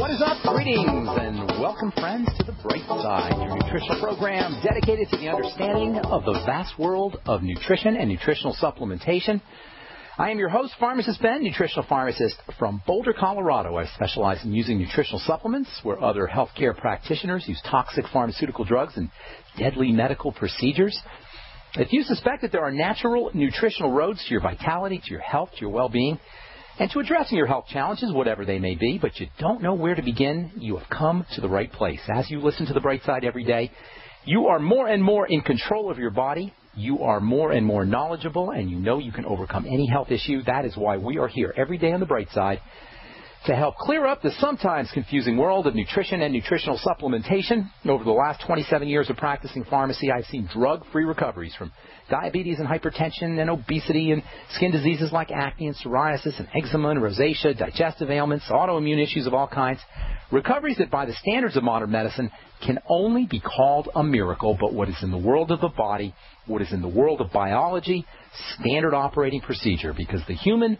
What is up? Greetings and welcome, friends, to The Bright Side, your nutritional program dedicated to the understanding of the vast world of nutrition and nutritional supplementation. I am your host, Pharmacist Ben, nutritional pharmacist from Boulder, Colorado. I specialize in using nutritional supplements where other healthcare practitioners use toxic pharmaceutical drugs and deadly medical procedures. If you suspect that there are natural nutritional roads to your vitality, to your health, to your well-being, and to addressing your health challenges, whatever they may be, but you don't know where to begin, you have come to the right place. As you listen to The Bright Side every day, you are more and more in control of your body. You are more and more knowledgeable, and you know you can overcome any health issue. That is why we are here every day on The Bright Side to help clear up the sometimes confusing world of nutrition and nutritional supplementation. Over the last 27 years of practicing pharmacy, I've seen drug-free recoveries from diabetes and hypertension and obesity and skin diseases like acne and psoriasis and eczema and rosacea, digestive ailments, autoimmune issues of all kinds. Recoveries that by the standards of modern medicine can only be called a miracle, but what is in the world of the body, what is in the world of biology, standard operating procedure, because the human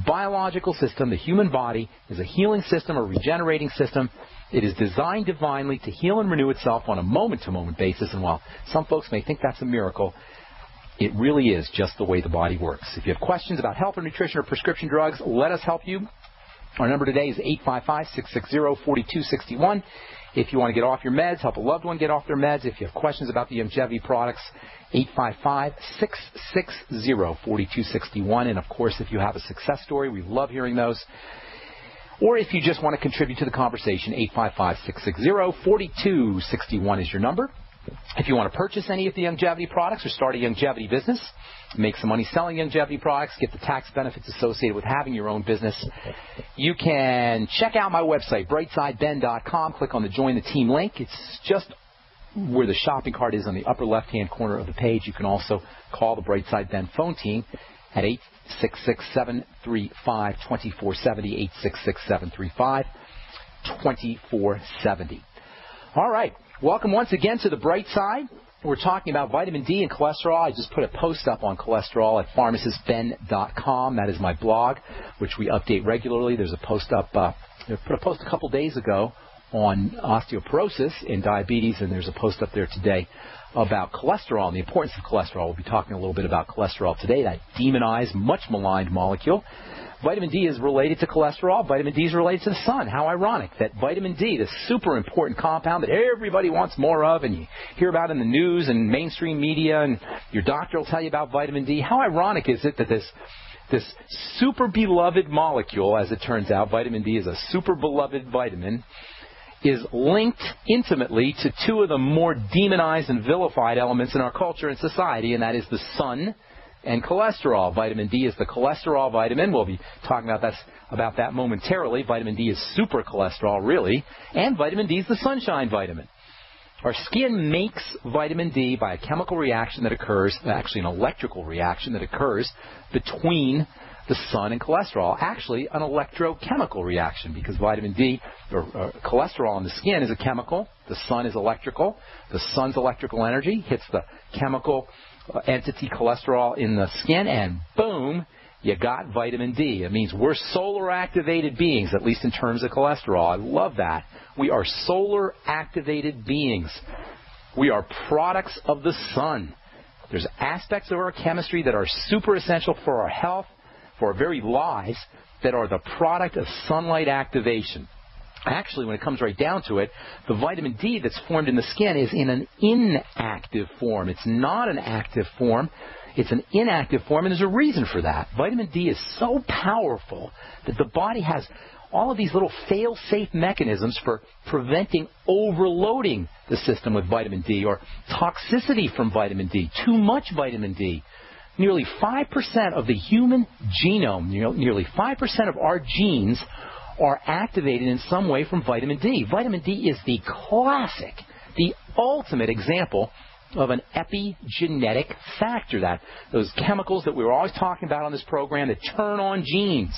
biological system, the human body, is a healing system, a regenerating system. It is designed divinely to heal and renew itself on a moment-to-moment basis, and while some folks may think that's a miracle, it really is just the way the body works. If you have questions about health or nutrition or prescription drugs, let us help you. Our number today is 855-660-4261. If you want to get off your meds, help a loved one get off their meds. If you have questions about the longevity products, 855-660-4261. And, of course, if you have a success story, we love hearing those. Or if you just want to contribute to the conversation, 855-660-4261 is your number. If you want to purchase any of the longevity products or start a longevity business, make some money selling longevity products, get the tax benefits associated with having your own business, you can check out my website, brightsideben.com. Click on the Join the Team link. It's just where the shopping cart is on the upper left-hand corner of the page. You can also call the Brightside Ben phone team at 866-735-2470, 866-735-2470. All right. Welcome once again to The Bright Side. We're talking about vitamin D and cholesterol. I just put a post up on cholesterol at pharmacistben.com. That is my blog, which we update regularly. There's a post up, I put a post a couple days ago on osteoporosis and diabetes, and there's a post up there today about cholesterol and the importance of cholesterol. We'll be talking a little bit about cholesterol today, that demonized, much maligned molecule. Vitamin D is related to cholesterol. Vitamin D is related to the sun. How ironic that vitamin D, this super important compound that everybody wants more of and you hear about in the news and mainstream media, and your doctor will tell you about vitamin D. How ironic is it that this super beloved molecule, as it turns out, vitamin D is a super beloved vitamin, is linked intimately to two of the more demonized and vilified elements in our culture and society, and that is the sun and cholesterol. Vitamin D is the cholesterol vitamin. We'll be talking about that momentarily. Vitamin D is super cholesterol, really. And vitamin D is the sunshine vitamin. Our skin makes vitamin D by a chemical reaction that occurs, actually an electrical reaction that occurs between the sun and cholesterol. Actually, an electrochemical reaction, because vitamin D, or cholesterol in the skin, is a chemical. The sun is electrical. The sun's electrical energy hits the chemical entity cholesterol in the skin, and boom, you got vitamin D. It means we're solar-activated beings, at least in terms of cholesterol. I love that. We are solar-activated beings. We are products of the sun. There's aspects of our chemistry that are super essential for our health, for our very lives, that are the product of sunlight activation. Actually, when it comes right down to it, the vitamin D that's formed in the skin is in an inactive form. It's not an active form. It's an inactive form, and there's a reason for that. Vitamin D is so powerful that the body has all of these little fail-safe mechanisms for preventing overloading the system with vitamin D or toxicity from vitamin D, too much vitamin D. Nearly 5% of the human genome, nearly 5% of our genes are activated in some way from vitamin D. Vitamin D is the classic, the ultimate example of an epigenetic factor, that those chemicals that we were always talking about on this program that turn on genes.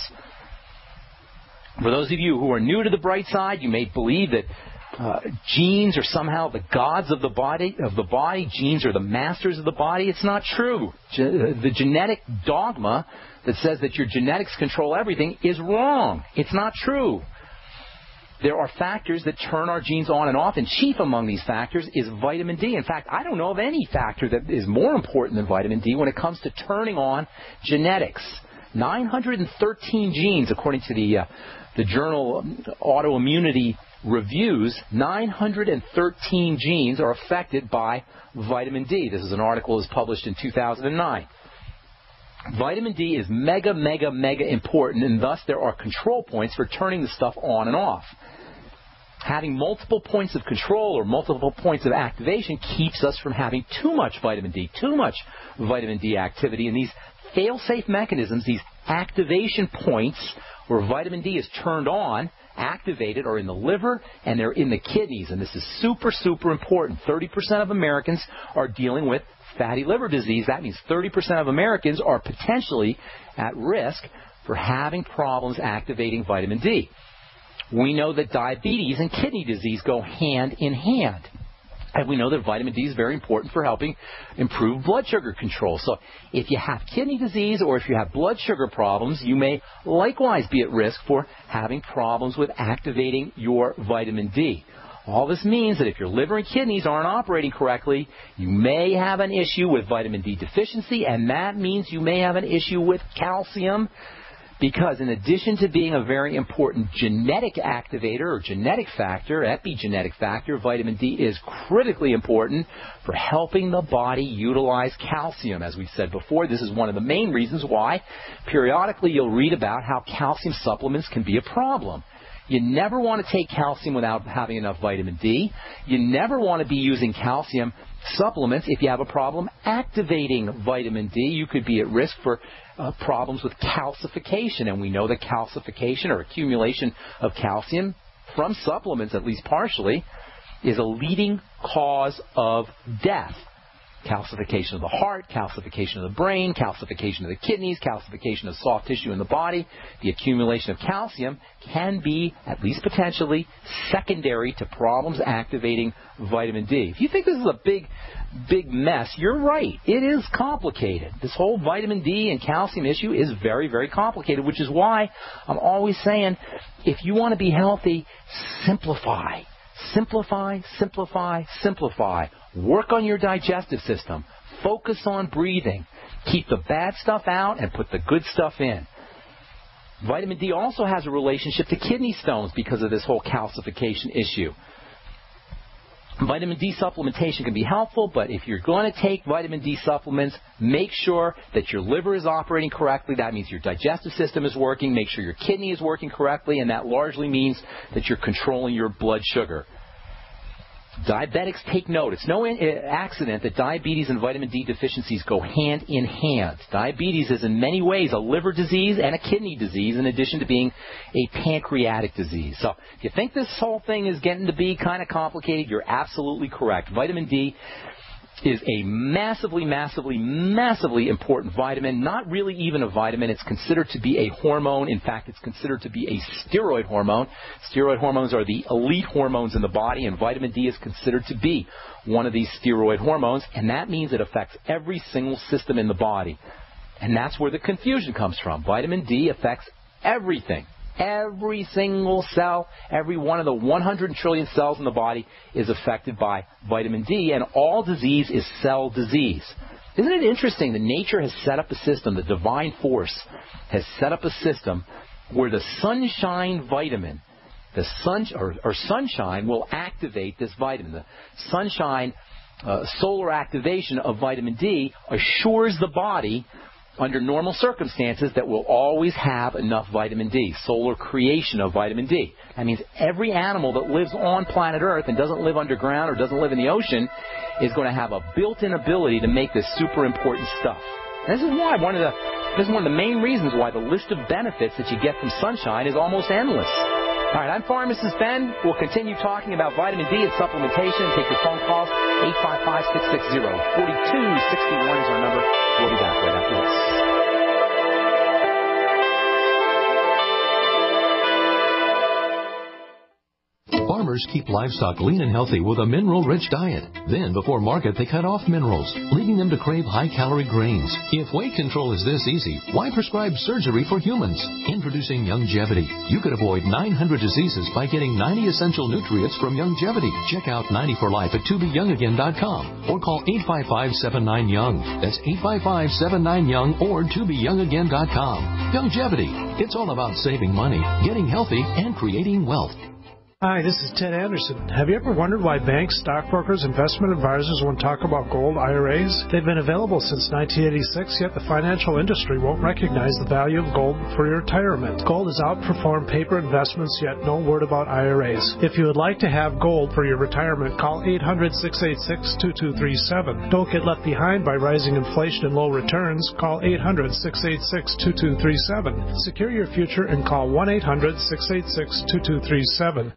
For those of you who are new to the Bright Side, you may believe that genes are somehow the gods of the body. Genes are the masters of the body. It's not true. The genetic dogma that says that your genetics control everything is wrong. It's not true. there are factors that turn our genes on and off, and chief among these factors is vitamin D. In fact, I don't know of any factor that is more important than vitamin D when it comes to turning on genetics. 913 genes, according to the journal Autoimmunity Reviews, 913 genes are affected by vitamin D. This is an article that was published in 2009. Vitamin D is mega, mega, mega important, and thus there are control points for turning the stuff on and off. Having multiple points of control or multiple points of activation keeps us from having too much vitamin D, activity. And these fail-safe mechanisms, these activation points where vitamin D is turned on, activated, are in the liver and they're in the kidneys. And this is super, super important. 30% of Americans are dealing with fatty liver disease. That means 30% of Americans are potentially at risk for having problems activating vitamin D. We know that diabetes and kidney disease go hand in hand. And we know that vitamin D is very important for helping improve blood sugar control. So if you have kidney disease or if you have blood sugar problems, you may likewise be at risk for having problems with activating your vitamin D. All this means that if your liver and kidneys aren't operating correctly, you may have an issue with vitamin D deficiency, and that means you may have an issue with calcium, because in addition to being a very important genetic activator or genetic factor, epigenetic factor, vitamin D is critically important for helping the body utilize calcium. As we said before, this is one of the main reasons why periodically you'll read about how calcium supplements can be a problem. You never want to take calcium without having enough vitamin D. You never want to be using calcium supplements if you have a problem activating vitamin D. You could be at risk for problems with calcification, and we know that calcification or accumulation of calcium from supplements, at least partially, is a leading cause of death. Calcification of the heart, calcification of the brain, calcification of the kidneys, calcification of soft tissue in the body. The accumulation of calcium can be, at least potentially, secondary to problems activating vitamin D. If you think this is a big mess, you're right. It is complicated. This whole vitamin D and calcium issue is very, very complicated, which is why I'm always saying, if you want to be healthy, simplify. Simplify, simplify, simplify. Work on your digestive system. Focus on breathing. Keep the bad stuff out and put the good stuff in. Vitamin D also has a relationship to kidney stones because of this whole calcification issue. Vitamin D supplementation can be helpful, but if you're going to take vitamin D supplements, make sure that your liver is operating correctly. That means your digestive system is working. Make sure your kidney is working correctly, and that largely means that you're controlling your blood sugar. Diabetics, take note. It's no accident that diabetes and vitamin D deficiencies go hand in hand. Diabetes is in many ways a liver disease and a kidney disease in addition to being a pancreatic disease. So if you think this whole thing is getting to be kind of complicated, you're absolutely correct. Vitamin D is a massively, massively, massively important vitamin. Not really even a vitamin. It's considered to be a hormone. In fact, it's considered to be a steroid hormone. Steroid hormones are the elite hormones in the body, and vitamin D is considered to be one of these steroid hormones, and that means it affects every single system in the body. And that's where the confusion comes from. Vitamin D affects everything. Every single cell, every one of the 100 trillion cells in the body is affected by vitamin D, and all disease is cell disease. Isn't it interesting that nature has set up a system, the divine force has set up a system where the sunshine vitamin, sunshine will activate this vitamin. The sunshine solar activation of vitamin D assures the body under normal circumstances that we'll always have enough vitamin D, solar creation of vitamin D. That means every animal that lives on planet Earth and doesn't live underground or doesn't live in the ocean is going to have a built-in ability to make this super important stuff. And this is why one of the main reasons why the list of benefits that you get from sunshine is almost endless. All right, I'm Pharmacist Ben. We'll continue talking about vitamin D and supplementation. Take your phone calls, 855-660-4261 is our number. We'll be back right after this. Farmers keep livestock lean and healthy with a mineral-rich diet. Then, before market, they cut off minerals, leading them to crave high-calorie grains. If weight control is this easy, why prescribe surgery for humans? Introducing Youngevity. You could avoid 900 diseases by getting 90 essential nutrients from Youngevity. Check out 90 for Life at tobeyoungagain.com or call 855-79-YOUNG. That's 855-79-YOUNG or tobeyoungagain.com. Youngevity. It's all about saving money, getting healthy, and creating wealth. Hi, this is Ted Anderson. Have you ever wondered why banks, stockbrokers, investment advisors won't talk about gold IRAs? They've been available since 1986, yet the financial industry won't recognize the value of gold for your retirement. Gold has outperformed paper investments, yet no word about IRAs. If you would like to have gold for your retirement, call 800-686-2237. Don't get left behind by rising inflation and low returns. Call 800-686-2237. Secure your future and call 1-800-686-2237.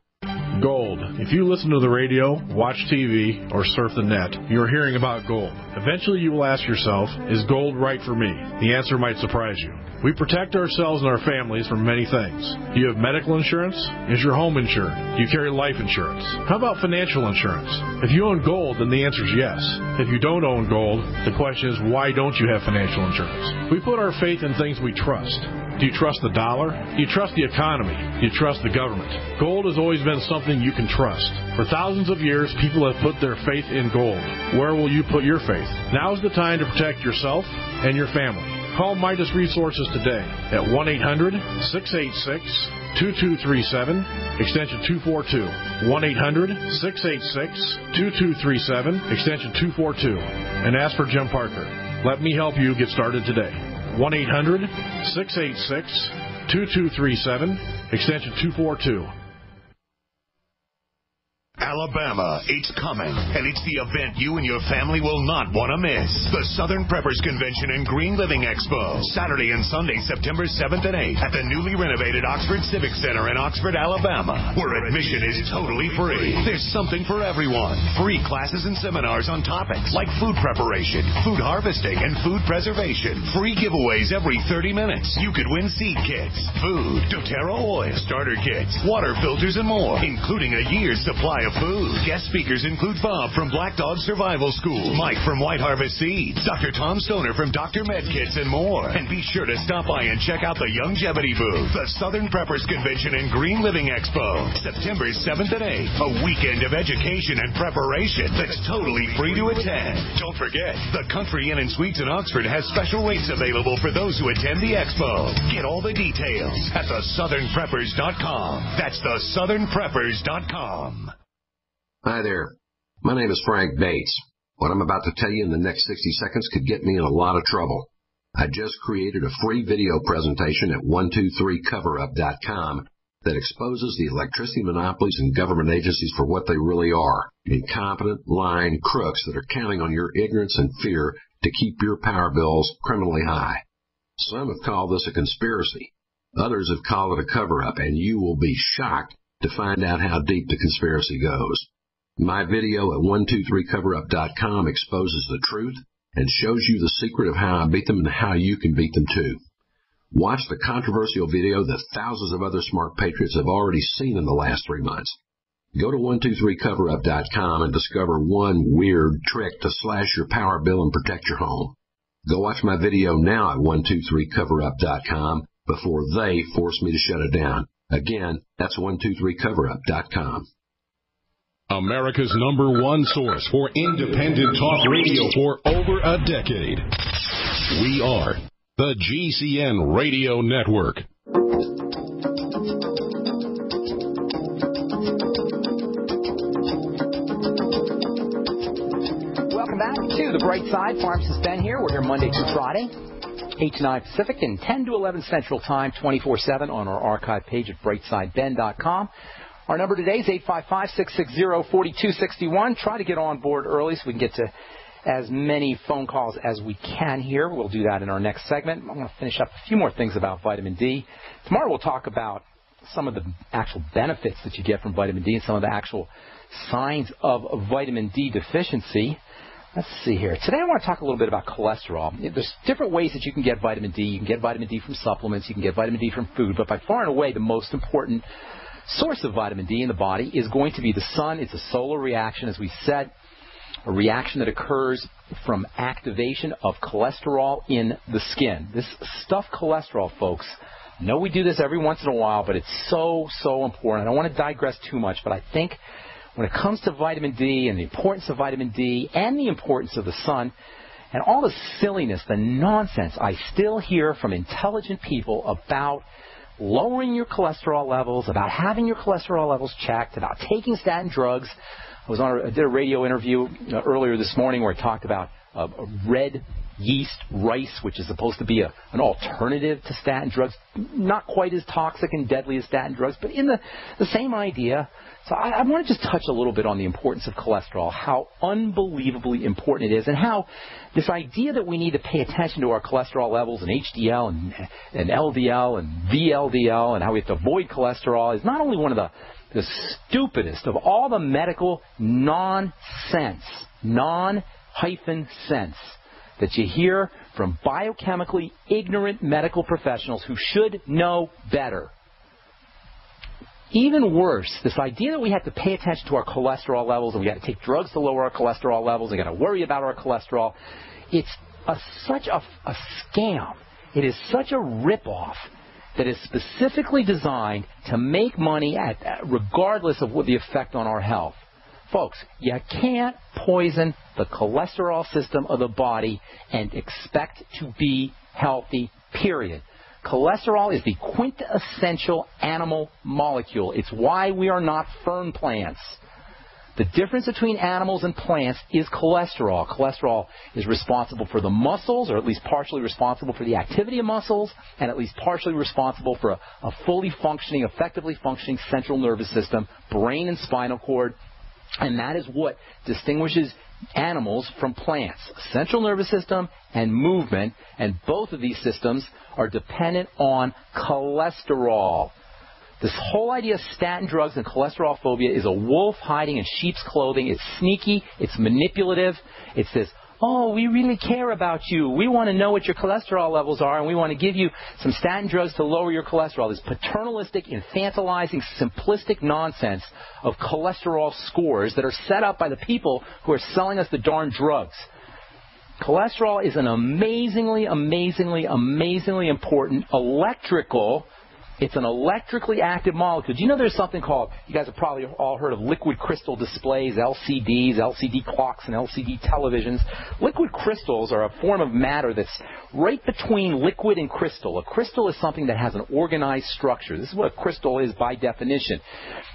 Gold. If you listen to the radio, watch TV, or surf the net, you're hearing about gold. Eventually you will ask yourself, is gold right for me? The answer might surprise you. We protect ourselves and our families from many things. Do you have medical insurance? Is your home insured? Do you carry life insurance? How about financial insurance? If you own gold, then the answer is yes. If you don't own gold, the question is, why don't you have financial insurance? We put our faith in things we trust. Do you trust the dollar? Do you trust the economy? Do you trust the government? Gold has always been something you can trust. For thousands of years, people have put their faith in gold. Where will you put your faith? Now is the time to protect yourself and your family. Call Midas Resources today at 1-800-686-2237, extension 242. 1-800-686-2237, extension 242. And ask for Jim Parker. Let me help you get started today. 1-800-686-2237, extension 242. Alabama, it's coming, and it's the event you and your family will not want to miss. The Southern Preppers Convention and Green Living Expo, Saturday and Sunday, September 7th and 8th at the newly renovated Oxford Civic Center in Oxford, Alabama, where admission is totally free. There's something for everyone. Free classes and seminars on topics like food preparation, food harvesting, and food preservation. Free giveaways every 30 minutes. You could win seed kits, food, doTERRA oil, starter kits, water filters, and more, including a year's supply of food. Guest speakers include Bob from Black Dog Survival School, Mike from White Harvest Seeds, Dr. Tom Stoner from Dr. Med Kits, and more. And be sure to stop by and check out the Youngevity booth. The Southern Preppers Convention and Green Living Expo, September 7th and 8th. A weekend of education and preparation that's totally free to attend. Don't forget, the Country Inn and Suites in Oxford has special rates available for those who attend the expo. Get all the details at thesouthernpreppers.com. That's thesouthernpreppers.com. Hi there. My name is Frank Bates. What I'm about to tell you in the next 60 seconds could get me in a lot of trouble. I just created a free video presentation at 123coverup.com that exposes the electricity monopolies and government agencies for what they really are: incompetent, lying crooks that are counting on your ignorance and fear to keep your power bills criminally high. Some have called this a conspiracy. Others have called it a cover-up, and you will be shocked to find out how deep the conspiracy goes. My video at 123coverup.com exposes the truth and shows you the secret of how I beat them and how you can beat them too. Watch the controversial video that thousands of other smart patriots have already seen in the last 3 months. Go to 123coverup.com and discover one weird trick to slash your power bill and protect your home. Go watch my video now at 123coverup.com before they force me to shut it down. Again, that's 123coverup.com. America's #1 source for independent talk radio for over a decade. We are the GCN Radio Network. Welcome back to The Bright Side. Pharmacist Ben here. We're here Monday through Friday, 8 to 9 Pacific and 10 to 11 Central Time, 24/7 on our archive page at brightsideben.com. Our number today is 855-660-4261. Try to get on board early so we can get to as many phone calls as we can here. We'll do that in our next segment. I want to finish up a few more things about vitamin D. Tomorrow we'll talk about some of the actual benefits that you get from vitamin D and some of the actual signs of vitamin D deficiency. Let's see here. Today I want to talk a little bit about cholesterol. There's different ways that you can get vitamin D. You can get vitamin D from supplements. You can get vitamin D from food. But by far and away, the most important source of vitamin D in the body is going to be the sun. It's a solar reaction, as we said, a reaction that occurs from activation of cholesterol in the skin. This stuff cholesterol, folks, I know we do this every once in a while, but it's so, so important. I don't want to digress too much, but I think when it comes to vitamin D and the importance of vitamin D and the importance of the sun and all the silliness, the nonsense I still hear from intelligent people about lowering your cholesterol levels, about having your cholesterol levels checked, about taking statin drugs. I did a radio interview earlier this morning where I talked about red yeast rice, which is supposed to be an alternative to statin drugs, not quite as toxic and deadly as statin drugs, but in the same idea. So I want to just touch a little bit on the importance of cholesterol, how unbelievably important it is, and how this idea that we need to pay attention to our cholesterol levels and HDL and LDL and VLDL and how we have to avoid cholesterol is not only one of the stupidest of all the medical nonsense, non-sense that you hear from biochemically ignorant medical professionals who should know better. Even worse, this idea that we have to pay attention to our cholesterol levels and we got to take drugs to lower our cholesterol levels and got to worry about our cholesterol, it's such a scam. It is such a ripoff that is specifically designed to make money regardless of what the effect on our health. Folks, you can't poison the cholesterol system of the body and expect to be healthy, period. Cholesterol is the quintessential animal molecule. It's why we are not fern plants. The difference between animals and plants is cholesterol. Cholesterol is responsible for the muscles, or at least partially responsible for the activity of muscles, and at least partially responsible for a fully functioning, effectively functioning central nervous system, brain and spinal cord. And that is what distinguishes animals from plants. Central nervous system and movement, and both of these systems are dependent on cholesterol. This whole idea of statin drugs and cholesterol phobia is a wolf hiding in sheep's clothing. It's sneaky. It's manipulative. It's this, oh, we really care about you. We want to know what your cholesterol levels are, and we want to give you some statin drugs to lower your cholesterol. This paternalistic, infantilizing, simplistic nonsense of cholesterol scores that are set up by the people who are selling us the darn drugs. Cholesterol is an amazingly, amazingly, amazingly important it's an electrically active molecule. Do you know there's something called, you guys have probably all heard of liquid crystal displays, LCDs, LCD clocks, and LCD televisions. Liquid crystals are a form of matter that's right between liquid and crystal. A crystal is something that has an organized structure. This is what a crystal is by definition.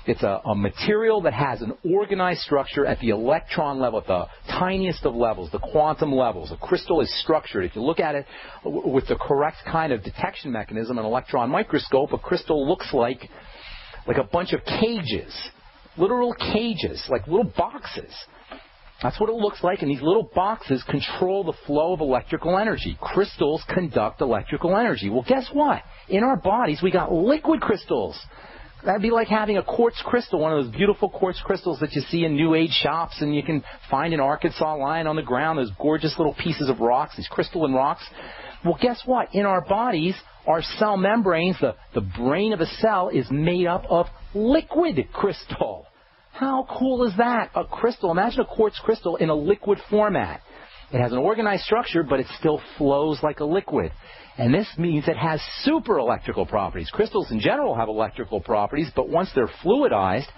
It's a material that has an organized structure at the electron level, at the tiniest of levels, the quantum levels. A crystal is structured. If you look at it with the correct kind of detection mechanism, an electron microscope, a crystal looks like a bunch of cages, literal cages, like little boxes. That's what it looks like, and these little boxes control the flow of electrical energy. Crystals conduct electrical energy. Well, guess what? In our bodies, we got liquid crystals. That'd be like having a quartz crystal, one of those beautiful quartz crystals that you see in New Age shops and you can find in Arkansas lying on the ground, those gorgeous little pieces of rocks, these crystalline rocks. Well, guess what? In our bodies, our cell membranes, the brain of a cell is made up of liquid crystal. How cool is that? A crystal. Imagine a quartz crystal in a liquid format. It has an organized structure, but it still flows like a liquid. And this means it has super electrical properties. Crystals in general have electrical properties, but once they're fluidized,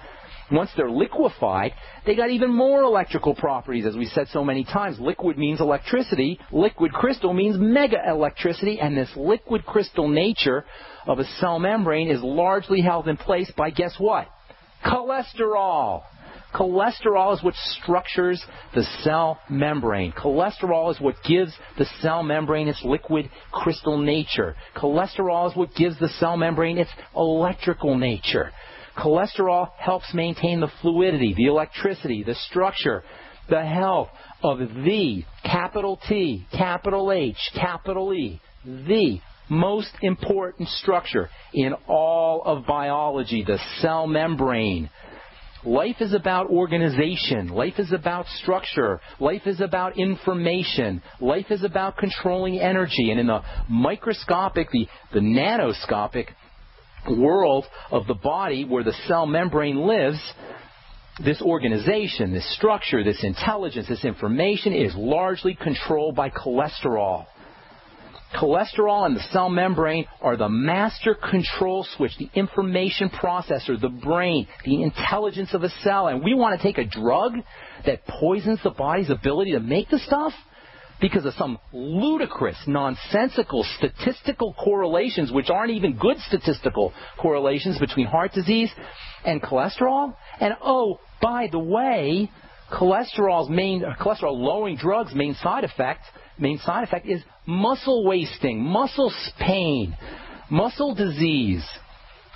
once they're liquefied, they got even more electrical properties. As we said so many times, liquid means electricity. Liquid crystal means mega electricity. And this liquid crystal nature of a cell membrane is largely held in place by, guess what? Cholesterol. Cholesterol is what structures the cell membrane. Cholesterol is what gives the cell membrane its liquid crystal nature. Cholesterol is what gives the cell membrane its electrical nature. Cholesterol helps maintain the fluidity, the electricity, the structure, the health of the capital T, capital H, capital E, the most important structure in all of biology, the cell membrane. Life is about organization. Life is about structure. Life is about information. Life is about controlling energy. And in the microscopic, the nanoscopic world of the body where the cell membrane lives, this organization, this structure, this intelligence, this information is largely controlled by cholesterol. Cholesterol and the cell membrane are the master control switch, the information processor, the brain, the intelligence of a cell. And we want to take a drug that poisons the body's ability to make the stuff because of some ludicrous, nonsensical statistical correlations, which aren't even good statistical correlations between heart disease and cholesterol. And oh, by the way, cholesterol-lowering drugs' main side effect is muscle wasting, muscle pain, muscle disease.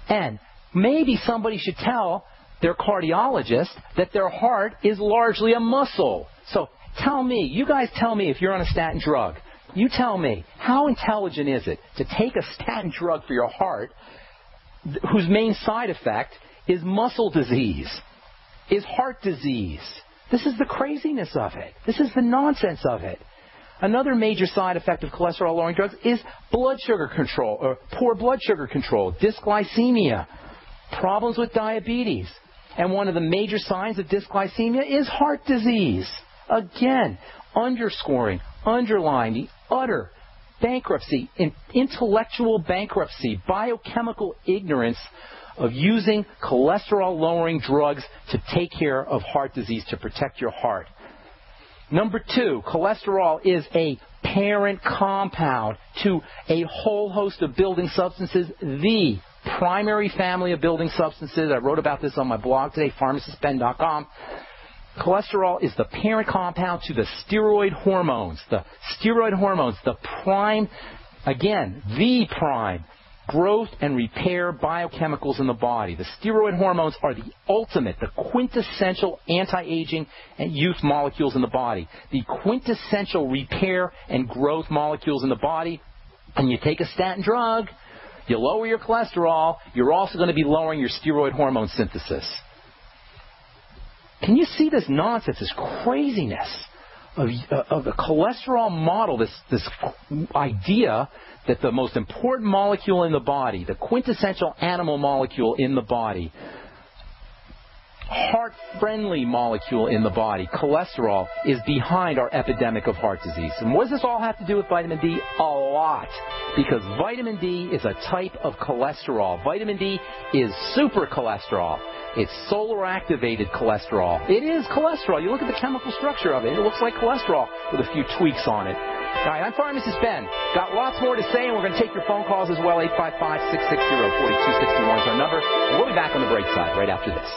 And maybe somebody should tell their cardiologist that their heart is largely a muscle. So tell me, you guys tell me if you're on a statin drug. You tell me, how intelligent is it to take a statin drug for your heart whose main side effect is muscle disease, is heart disease? This is the craziness of it. This is the nonsense of it. Another major side effect of cholesterol-lowering drugs is blood sugar control, or poor blood sugar control, dysglycemia, problems with diabetes. And one of the major signs of dysglycemia is heart disease. Again, underlying the utter bankruptcy, intellectual bankruptcy, biochemical ignorance of using cholesterol-lowering drugs to take care of heart disease, to protect your heart. Number 2, cholesterol is a parent compound to a whole host of building substances, the primary family of building substances. I wrote about this on my blog today, pharmacistben.com. Cholesterol is the parent compound to the steroid hormones. The prime, again, the prime growth and repair biochemicals in the body. The steroid hormones are the ultimate, the quintessential anti-aging and youth molecules in the body. The quintessential repair and growth molecules in the body. And you take a statin drug, you lower your cholesterol, you're also going to be lowering your steroid hormone synthesis. Can you see this nonsense, this craziness of the cholesterol model, this idea that the most important molecule in the body, the quintessential animal molecule in the body, heart-friendly molecule in the body, cholesterol, is behind our epidemic of heart disease. And what does this all have to do with vitamin D? A lot. Because vitamin D is a type of cholesterol. Vitamin D is super cholesterol. It's solar-activated cholesterol. It is cholesterol. You look at the chemical structure of it. It looks like cholesterol with a few tweaks on it. All right, I'm Pharmacist Ben. Got lots more to say, and we're going to take your phone calls as well. 855-660-4261 is our number. And we'll be back on the break side right after this.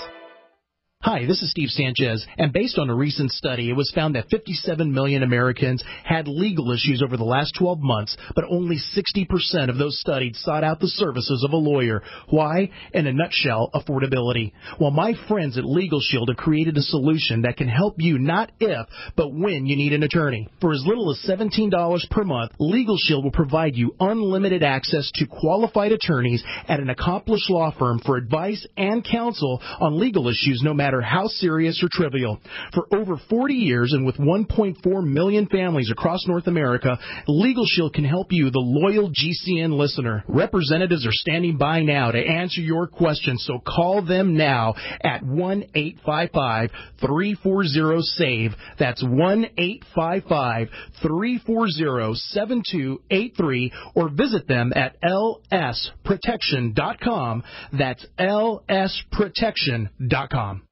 Hi, this is Steve Sanchez, and based on a recent study, it was found that 57 million Americans had legal issues over the last 12 months, but only 60% of those studied sought out the services of a lawyer. Why? In a nutshell, affordability. Well, my friends at Legal Shield have created a solution that can help you not if, but when you need an attorney. For as little as $17 per month, Legal Shield will provide you unlimited access to qualified attorneys at an accomplished law firm for advice and counsel on legal issues, no matter how serious or trivial. For over 40 years and with 1.4 million families across North America, Legal Shield can help you, the loyal GCN listener. Representatives are standing by now to answer your questions, so call them now at 1-855-340-SAVE. That's 1-855-340-7283, or visit them at lsprotection.com. That's lsprotection.com.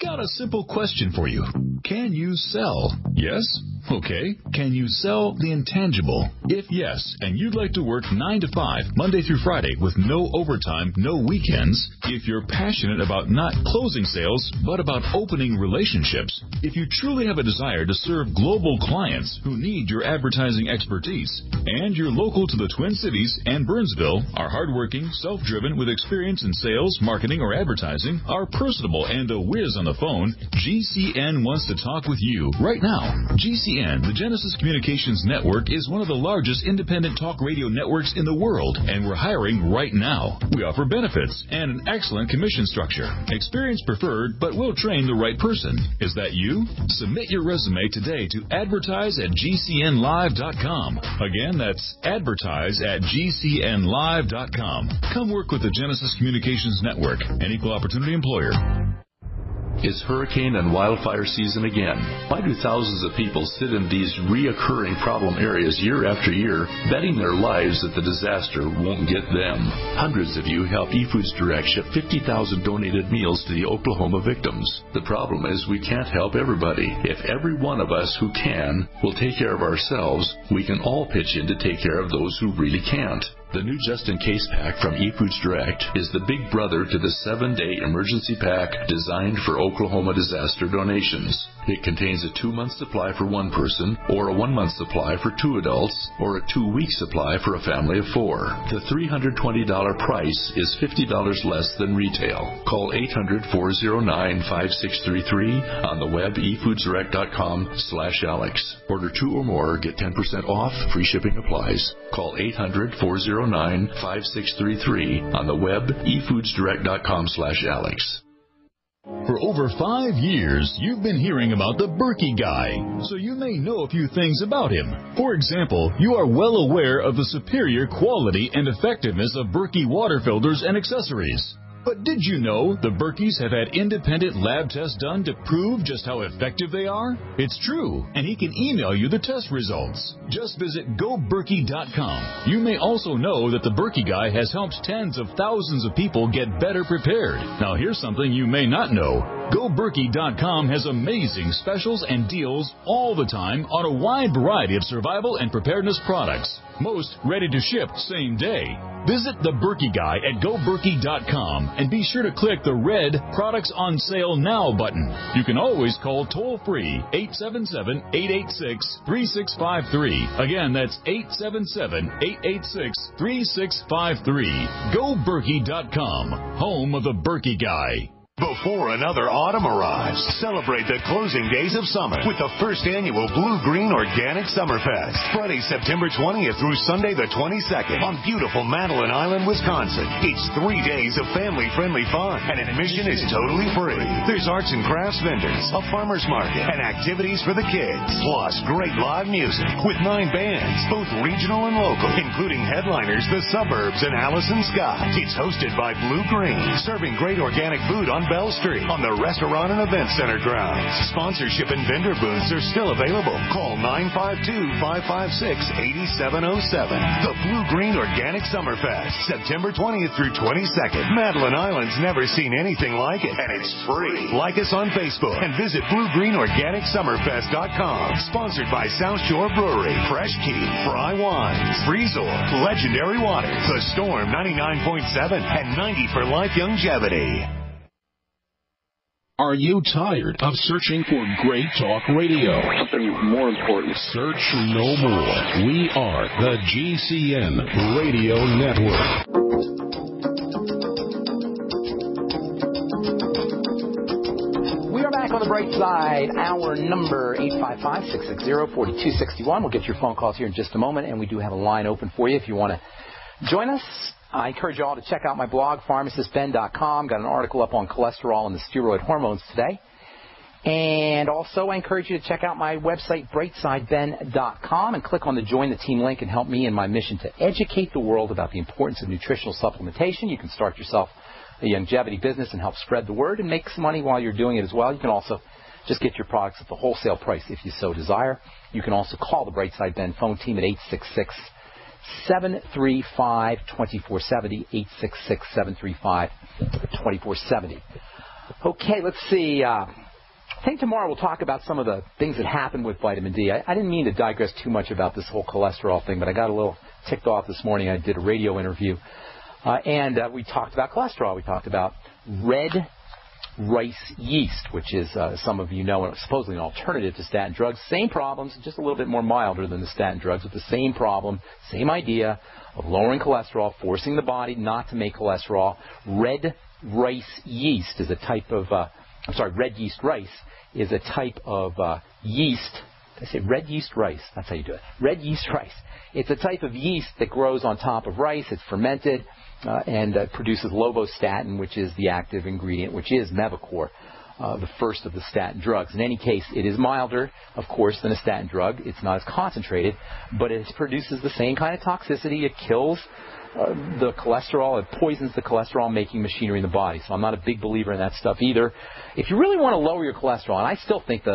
Got a simple question for you. Can you sell? Yes? Okay. Can you sell the intangible? If yes, and you'd like to work 9 to 5, Monday through Friday, with no overtime, no weekends, if you're passionate about not closing sales, but about opening relationships, if you truly have a desire to serve global clients who need your advertising expertise, and you're local to the Twin Cities and Burnsville, are hardworking, self-driven, with experience in sales, marketing, or advertising, are personable and a whiz on on the phone, GCN wants to talk with you right now. GCN, the Genesis Communications Network, is one of the largest independent talk radio networks in the world, and we're hiring right now. We offer benefits and an excellent commission structure. Experience preferred, but we'll train the right person. Is that you? Submit your resume today to advertise@gcnlive.com. Again, that's advertise@gcnlive.com. Come work with the Genesis Communications Network, an equal opportunity employer. It's hurricane and wildfire season again. Why do thousands of people sit in these reoccurring problem areas year after year, betting their lives that the disaster won't get them? Hundreds of you help eFoods Direct ship 50,000 donated meals to the Oklahoma victims. The problem is we can't help everybody. If every one of us who can will take care of ourselves, we can all pitch in to take care of those who really can't. The new just-in-case pack from eFoods Direct is the big brother to the 7-day emergency pack designed for Oklahoma disaster donations. It contains a 2-month supply for one person, or a 1-month supply for 2 adults, or a 2-week supply for a family of 4. The $320 price is $50 less than retail. Call 800-409-5633 on the web efoodsdirect.com/Alex. Order 2 or more, get 10% off, free shipping applies. Call 800-409-5633 on the web efoodsdirect.com/Alex. For over 5 years, you've been hearing about the Berkey Guy, so you may know a few things about him. For example, you are well aware of the superior quality and effectiveness of Berkey water filters and accessories. But did you know the Berkeys have had independent lab tests done to prove just how effective they are? It's true, and he can email you the test results. Just visit GoBerkey.com. You may also know that the Berkey Guy has helped tens of thousands of people get better prepared. Now here's something you may not know. GoBerkey.com has amazing specials and deals all the time on a wide variety of survival and preparedness products. Most ready to ship same day. Visit the Berkey Guy at GoBerkey.com and be sure to click the red Products on Sale Now button. You can always call toll-free 877-886-3653. Again, that's 877-886-3653. GoBerkey.com, home of the Berkey Guy. Before another autumn arrives, celebrate the closing days of summer with the first annual Blue Green Organic Summerfest. Friday, September 20th through Sunday the 22nd on beautiful Madeline Island, Wisconsin. It's 3 days of family-friendly fun, and admission is totally free. There's arts and crafts vendors, a farmer's market, and activities for the kids. Plus, great live music with 9 bands, both regional and local, including headliners The Suburbs and Allison Scott. It's hosted by Blue Green, serving great organic food on Bell Street on the Restaurant and Event Center grounds. Sponsorship and vendor booths are still available. Call 952-556-8707. The Blue Green Organic Summerfest, September 20th through 22nd. Madeline Island's never seen anything like it, and it's free. Like us on Facebook and visit BlueGreenOrganicSummerfest.com. Sponsored by South Shore Brewery, Fresh Key, Fry Wines, Resort, Legendary Water, The Storm 99.7, and 90 for Life Longevity. Are you tired of searching for great talk radio? Something more important. Search no more. We are the GCN Radio Network. We are back on the bright side. Our number, 855-660-4261. We'll get your phone calls here in just a moment, and we do have a line open for you if you want to join us. I encourage you all to check out my blog, pharmacistben.com. Got an article up on cholesterol and the steroid hormones today. And also, I encourage you to check out my website, brightsideben.com, and click on the Join the Team link and help me in my mission to educate the world about the importance of nutritional supplementation. You can start yourself a longevity business and help spread the word and make some money while you're doing it as well. You can also just get your products at the wholesale price if you so desire. You can also call the Brightside Ben phone team at 866-735-2470, 866-735-2470. Okay, let's see. I think tomorrow we'll talk about some of the things that happened with vitamin D. I didn't mean to digress too much about this whole cholesterol thing, but I got a little ticked off this morning. I did a radio interview, and we talked about cholesterol. We talked about red rice yeast, which is, some of you know, supposedly an alternative to statin drugs. Same problems, just a little bit more milder than the statin drugs, with the same problem, same idea of lowering cholesterol, forcing the body not to make cholesterol. Red rice yeast is a type of red yeast rice is a type of yeast. I say red yeast rice. That's how you do it. Red yeast rice. It's a type of yeast that grows on top of rice. It's fermented and produces lobostatin, which is the active ingredient, which is Mevacor, the first of the statin drugs. In any case, it is milder, of course, than a statin drug. It's not as concentrated, but it produces the same kind of toxicity. It kills the cholesterol. It poisons the cholesterol-making machinery in the body. So I'm not a big believer in that stuff either. If you really want to lower your cholesterol, and I still think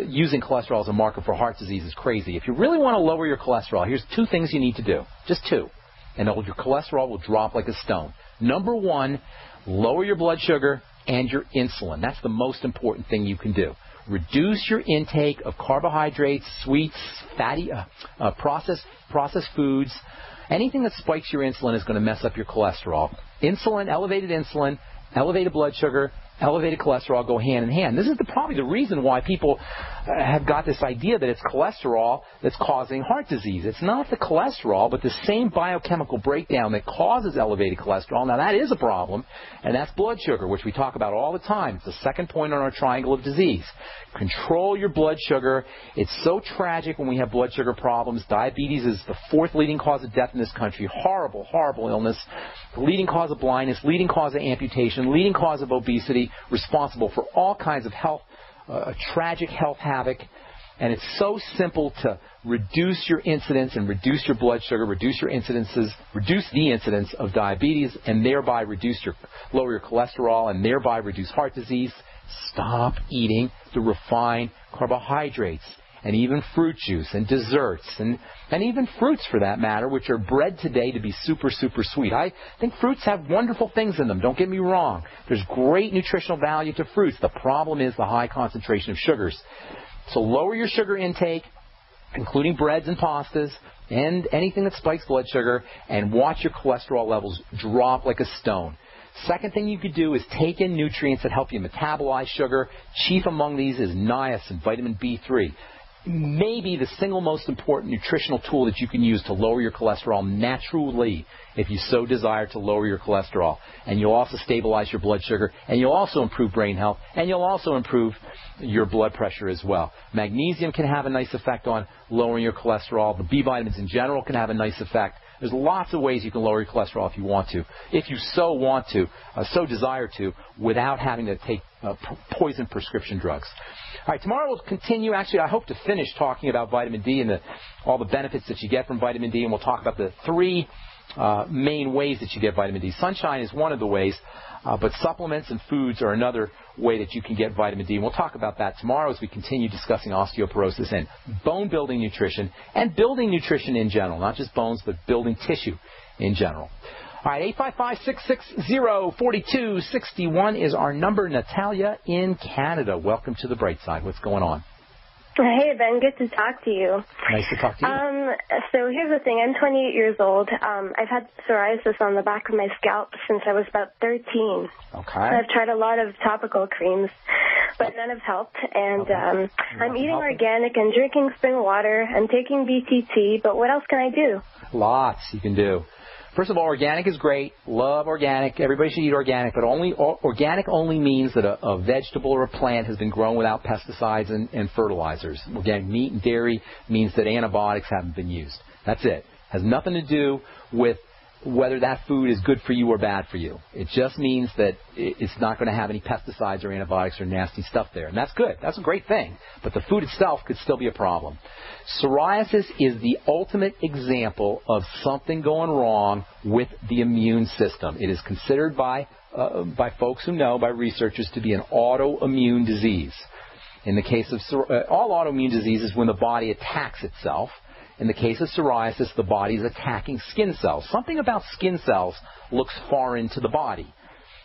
using cholesterol as a marker for heart disease is crazy. If you really want to lower your cholesterol, here's 2 things you need to do. Just 2. And your cholesterol will drop like a stone. Number 1, lower your blood sugar and your insulin. That's the most important thing you can do. Reduce your intake of carbohydrates, sweets, fatty, processed foods. Anything that spikes your insulin is going to mess up your cholesterol. Elevated blood sugar, elevated cholesterol go hand in hand. This is probably the reason why people have got this idea that it's cholesterol that's causing heart disease. It's not the cholesterol, but the same biochemical breakdown that causes elevated cholesterol. Now, that is a problem, and that's blood sugar, which we talk about all the time. It's the second point on our triangle of disease. Control your blood sugar. It's so tragic when we have blood sugar problems. Diabetes is the 4th leading cause of death in this country. Horrible, horrible illness. The leading cause of blindness, leading cause of amputation, leading cause of obesity, responsible for all kinds of health, tragic health havoc. And it's so simple to reduce your incidence and reduce your blood sugar, reduce the incidence of diabetes, and thereby lower your cholesterol, and thereby reduce heart disease. Stop eating the refined carbohydrates, and even fruit juice and desserts, and even fruits for that matter, which are bred today to be super, super sweet. I think fruits have wonderful things in them. Don't get me wrong. There's great nutritional value to fruits. The problem is the high concentration of sugars. So lower your sugar intake, including breads and pastas, and anything that spikes blood sugar, and watch your cholesterol levels drop like a stone. Second thing you could do is take in nutrients that help you metabolize sugar. Chief among these is niacin, vitamin B3. Maybe the single most important nutritional tool that you can use to lower your cholesterol naturally, if you so desire to lower your cholesterol. And you'll also stabilize your blood sugar, and you'll also improve brain health, and you'll also improve your blood pressure as well. Magnesium can have a nice effect on lowering your cholesterol. The B vitamins in general can have a nice effect. There's lots of ways you can lower your cholesterol if you want to, if you so want to, so desire to, without having to take poison prescription drugs. All right, tomorrow we'll continue. Actually, I hope to finish talking about vitamin D and all the benefits that you get from vitamin D, and we'll talk about the 3 main ways that you get vitamin D. Sunshine is one of the ways, but supplements and foods are another way that you can get vitamin D. And we'll talk about that tomorrow as we continue discussing osteoporosis and bone-building nutrition and building nutrition in general, not just bones, but building tissue in general. All right, 855-660-4261 is our number. Natalia in Canada. Welcome to the Bright Side. What's going on? Hey, Ben. Good to talk to you. Nice to talk to you. So here's the thing. I'm 28 years old. I've had psoriasis on the back of my scalp since I was about 13. Okay. I've tried a lot of topical creams, but none have helped. And I'm eating organic and drinking spring water and taking BTT, but what else can I do? Lots you can do. First of all, organic is great. Love organic. Everybody should eat organic, but organic only means that a vegetable or a plant has been grown without pesticides and fertilizers. Organic meat and dairy means that antibiotics haven't been used. That's it. Has nothing to do with whether that food is good for you or bad for you. It just means that it's not going to have any pesticides or antibiotics or nasty stuff there. And that's good. That's a great thing. But the food itself could still be a problem. Psoriasis is the ultimate example of something going wrong with the immune system. It is considered by folks who know, by researchers, to be an autoimmune disease. In the case of all autoimmune diseases, when the body attacks itself. In the case of psoriasis, the body is attacking skin cells. Something about skin cells looks foreign to the body.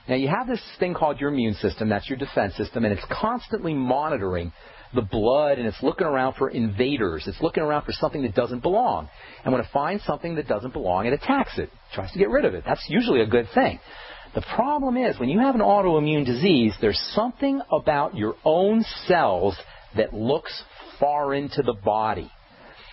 Now, you have this thing called your immune system. That's your defense system, and it's constantly monitoring the blood, and it's looking around for invaders. It's looking around for something that doesn't belong. And when it finds something that doesn't belong, it attacks it, tries to get rid of it. That's usually a good thing. The problem is, when you have an autoimmune disease, there's something about your own cells that looks foreign to the body.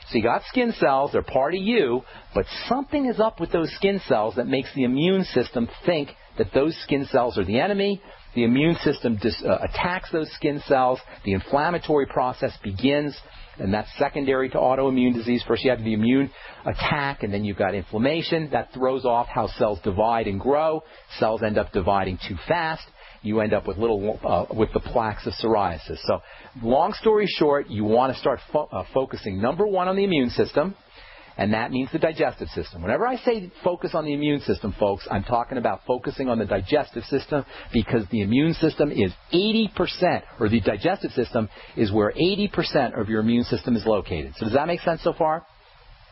So you got skin cells, they're part of you, but something is up with those skin cells that makes the immune system think that those skin cells are the enemy, the immune system attacks those skin cells. The inflammatory process begins, and that's secondary to autoimmune disease. First, you have the immune attack, and then you've got inflammation. That throws off how cells divide and grow. Cells end up dividing too fast. You end up with with the plaques of psoriasis. So, long story short, you want to start focusing, number one, on the immune system, and that means the digestive system. Whenever I say focus on the immune system, folks, I'm talking about focusing on the digestive system, because the immune system is 80%, or the digestive system is where 80% of your immune system is located. So does that make sense so far?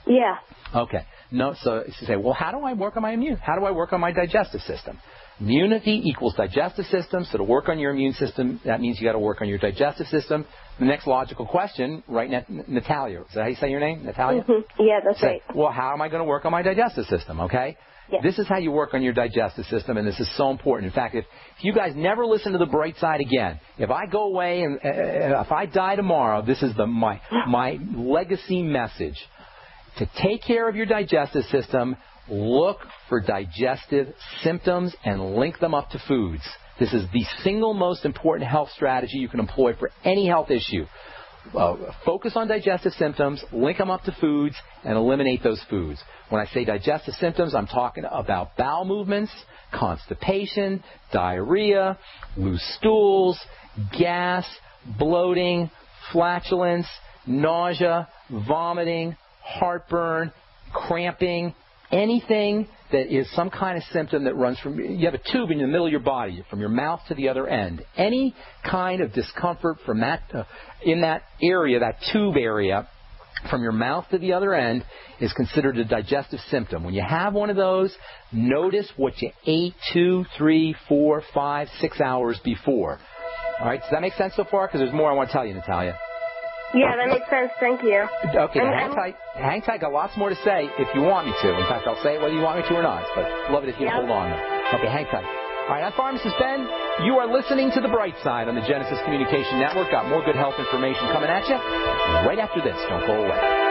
Yeah. Okay. No. So you say, well, how do I work on my How do I work on my digestive system? Immunity equals digestive system. So to work on your immune system, that means you got to work on your digestive system. The next logical question, right, Natalia? Is that how you say your name, Natalia? Mm-hmm. Yeah, that's right. Well, how am I going to work on my digestive system? Okay. Yeah. This is how you work on your digestive system, and this is so important. In fact, if you guys never listen to The Bright Side again, if I go away and if I die tomorrow, this is my legacy message. To take care of your digestive system, look for digestive symptoms and link them up to foods. This is the single most important health strategy you can employ for any health issue. Focus on digestive symptoms, link them up to foods, and eliminate those foods. When I say digestive symptoms, I'm talking about bowel movements, constipation, diarrhea, loose stools, gas, bloating, flatulence, nausea, vomiting, heartburn, cramping, anything that is some kind of symptom that runs from, you have a tube in the middle of your body, from your mouth to the other end. Any kind of discomfort from that, in that area, that tube area, from your mouth to the other end, is considered a digestive symptom. When you have one of those, notice what you ate 2, 3, 4, 5, 6 hours before. All right, does that make sense so far? Because there's more I want to tell you, Natalia. Yeah, that makes sense. Thank you. Okay, hang tight. Got lots more to say if you want me to. In fact, I'll say it whether you want me to or not. But love it if you hold on. Okay, hang tight. All right, I'm Pharmacist Ben. You are listening to The Bright Side on the Genesis Communication Network. Got more good health information coming at you right after this. Don't go away.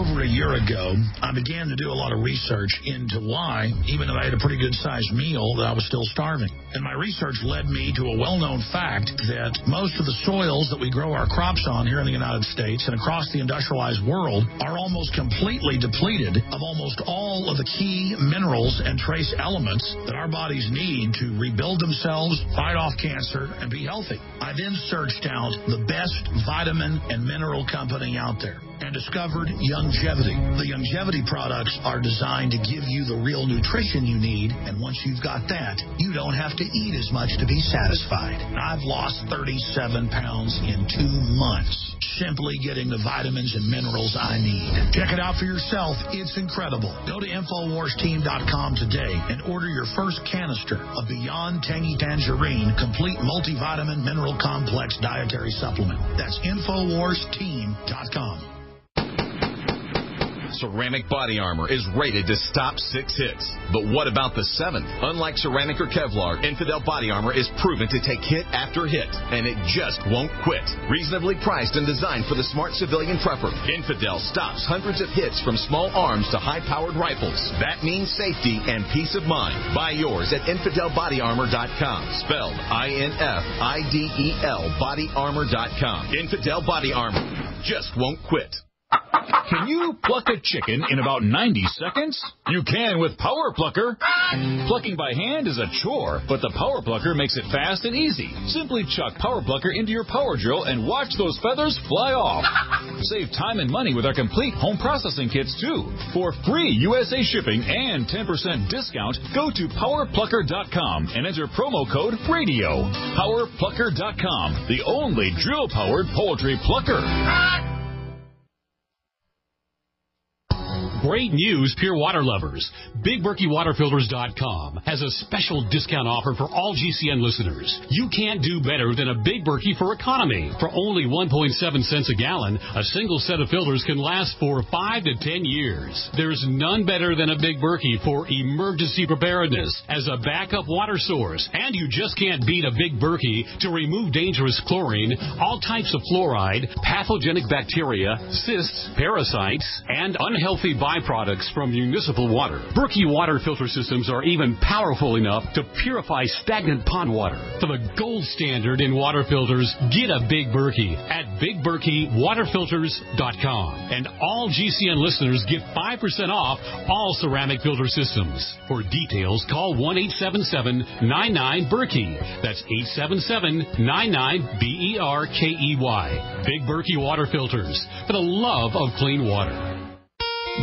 Over a year ago, I began to do a lot of research into why, even though I had a pretty good-sized meal, that I was still starving. And my research led me to a well-known fact that most of the soils that we grow our crops on here in the United States and across the industrialized world are almost completely depleted of almost all of the key minerals and trace elements that our bodies need to rebuild themselves, fight off cancer, and be healthy. I then searched out the best vitamin and mineral company out there and discovered Youngevity. The Youngevity products are designed to give you the real nutrition you need, and once you've got that, you don't have to eat as much to be satisfied. I've lost 37 pounds in 2 months, simply getting the vitamins and minerals I need. Check it out for yourself. It's incredible. Go to InfoWarsTeam.com today and order your first canister of Beyond Tangy Tangerine Complete Multivitamin Mineral Complex Dietary Supplement. That's InfoWarsTeam.com. Ceramic body armor is rated to stop 6 hits. But what about the 7th? Unlike ceramic or Kevlar, Infidel body armor is proven to take hit after hit, and it just won't quit. Reasonably priced and designed for the smart civilian prepper, Infidel stops hundreds of hits from small arms to high-powered rifles. That means safety and peace of mind. Buy yours at InfidelBodyArmor.com. Spelled INFIDEL bodyarmor.com. Infidel body armor just won't quit. Can you pluck a chicken in about 90 seconds? You can with Power Plucker. Plucking by hand is a chore, but the Power Plucker makes it fast and easy. Simply chuck Power Plucker into your power drill and watch those feathers fly off. Save time and money with our complete home processing kits, too. For free USA shipping and 10% discount, go to PowerPlucker.com and enter promo code RADIO. PowerPlucker.com, the only drill-powered poultry plucker. Great news, pure water lovers. BigBerkeyWaterFilters.com has a special discount offer for all GCN listeners. You can't do better than a Big Berkey for economy. For only 1.7 cents a gallon, a single set of filters can last for 5 to 10 years. There's none better than a Big Berkey for emergency preparedness as a backup water source. And you just can't beat a Big Berkey to remove dangerous chlorine, all types of fluoride, pathogenic bacteria, cysts, parasites, and unhealthy byproducts from municipal water. Berkey water filter systems are even powerful enough to purify stagnant pond water. For the gold standard in water filters, get a Big Berkey at BigBerkeyWaterFilters.com. And all GCN listeners get 5% off all ceramic filter systems. For details, call 1-877-99-BERKEY. That's 877-99-BERKEY. Big Berkey Water Filters, for the love of clean water.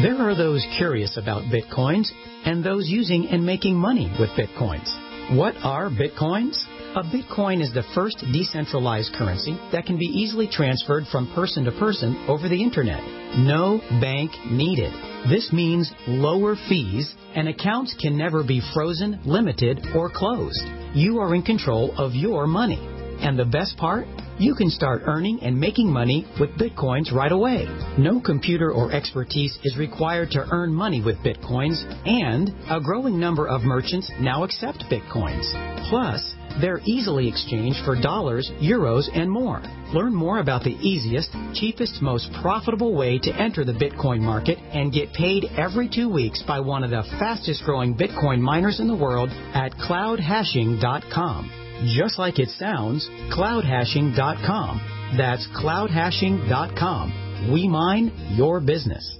There are those curious about Bitcoins and those using and making money with Bitcoins. What are Bitcoins? A Bitcoin is the first decentralized currency that can be easily transferred from person to person over the Internet. No bank needed. This means lower fees, and accounts can never be frozen, limited, or closed. You are in control of your money. And the best part? You can start earning and making money with Bitcoins right away. No computer or expertise is required to earn money with Bitcoins, and a growing number of merchants now accept Bitcoins. Plus, they're easily exchanged for dollars, euros, and more. Learn more about the easiest, cheapest, most profitable way to enter the Bitcoin market and get paid every 2 weeks by one of the fastest growing Bitcoin miners in the world at cloudhashing.com. Just like it sounds, cloudhashing.com. That's cloudhashing.com. We mine your business.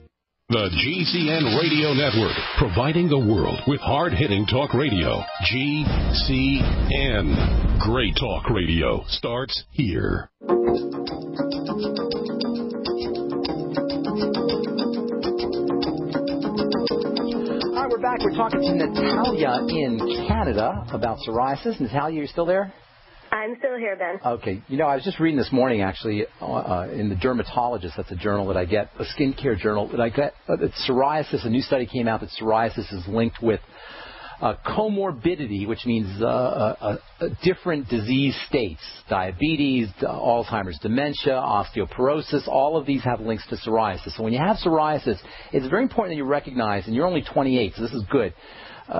The GCN Radio Network, providing the world with hard-hitting talk radio. GCN. Great talk radio starts here. We're back. We're talking to Natalia in Canada about psoriasis. Natalia, you're still there? I'm still here, Ben. Okay. You know, I was just reading this morning, actually, in the Dermatologist. That's a journal that I get, a skincare journal that I get. That psoriasis, a new study came out that psoriasis is linked with comorbidity, which means different disease states, diabetes, Alzheimer's, dementia, osteoporosis. All of these have links to psoriasis. So when you have psoriasis, it's very important that you recognize, and you're only 28, so this is good,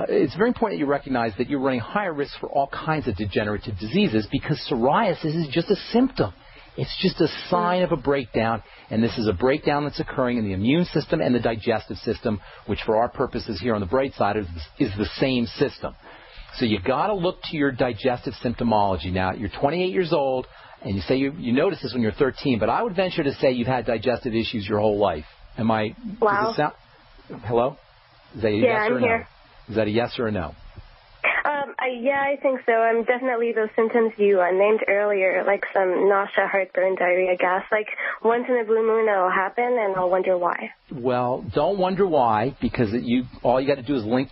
it's very important that you recognize that you're running higher risk for all kinds of degenerative diseases because psoriasis is just a symptom. It's just a sign of a breakdown, and this is a breakdown that's occurring in the immune system and the digestive system, which for our purposes here on the bright side is the same system. So you got to look to your digestive symptomology. Now, you're 28 years old, and you say you notice this when you're 13, but I would venture to say you've had digestive issues your whole life. Am I? Wow. Hello? Is that a yes or a no? Here. Is that a yes or a no? Yeah, I think so. Definitely those symptoms you named earlier, like some nausea, heartburn, diarrhea, gas. Like once in a blue moon it'll happen, and I'll wonder why. Well, don't wonder why, because all you got to do is link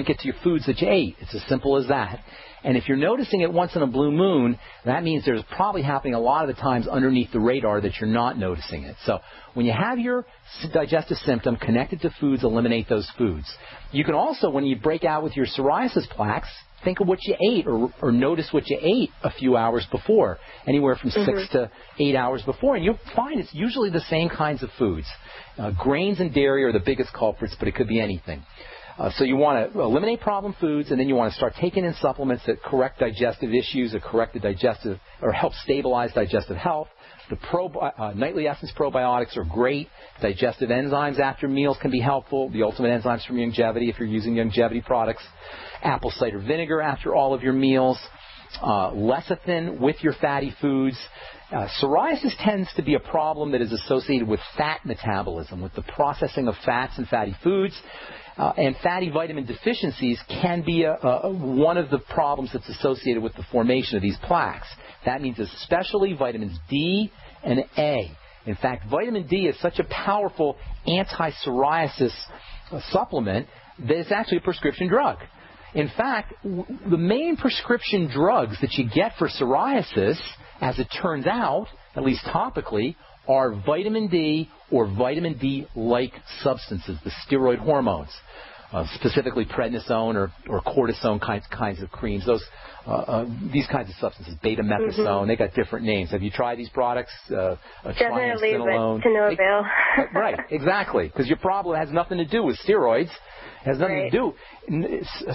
it to your foods that you ate. It's as simple as that. And if you're noticing it once in a blue moon, that means there's probably happening a lot of the times underneath the radar that you're not noticing it. So when you have your digestive symptom connected to foods, eliminate those foods. You can also, when you break out with your psoriasis plaques, think of what you ate or notice what you ate a few hours before, anywhere from 6 to 8 hours before. And you'll find it's usually the same kinds of foods. Grains and dairy are the biggest culprits, but it could be anything. So you want to eliminate problem foods, and then you want to start taking in supplements that correct digestive issues, that correct the digestive or help stabilize digestive health. The Nightly Essence probiotics are great. Digestive enzymes after meals can be helpful. The Ultimate Enzymes from Youngevity if you're using Youngevity products. Apple cider vinegar after all of your meals. Lecithin with your fatty foods. Psoriasis tends to be a problem that is associated with fat metabolism, with the processing of fats and fatty foods. And fatty vitamin deficiencies can be one of the problems that's associated with the formation of these plaques. That means especially vitamins D and A. In fact, vitamin D is such a powerful anti-psoriasis supplement that it's actually a prescription drug. In fact, the main prescription drugs that you get for psoriasis, as it turns out, at least topically, are vitamin D or vitamin D-like substances, the steroid hormones, specifically prednisone or cortisone kinds of creams. These kinds of substances, beta-methasone, they got different names. Have you tried these products? Definitely, but to no avail. Right, exactly, because your problem has nothing to do with steroids. It has nothing to do.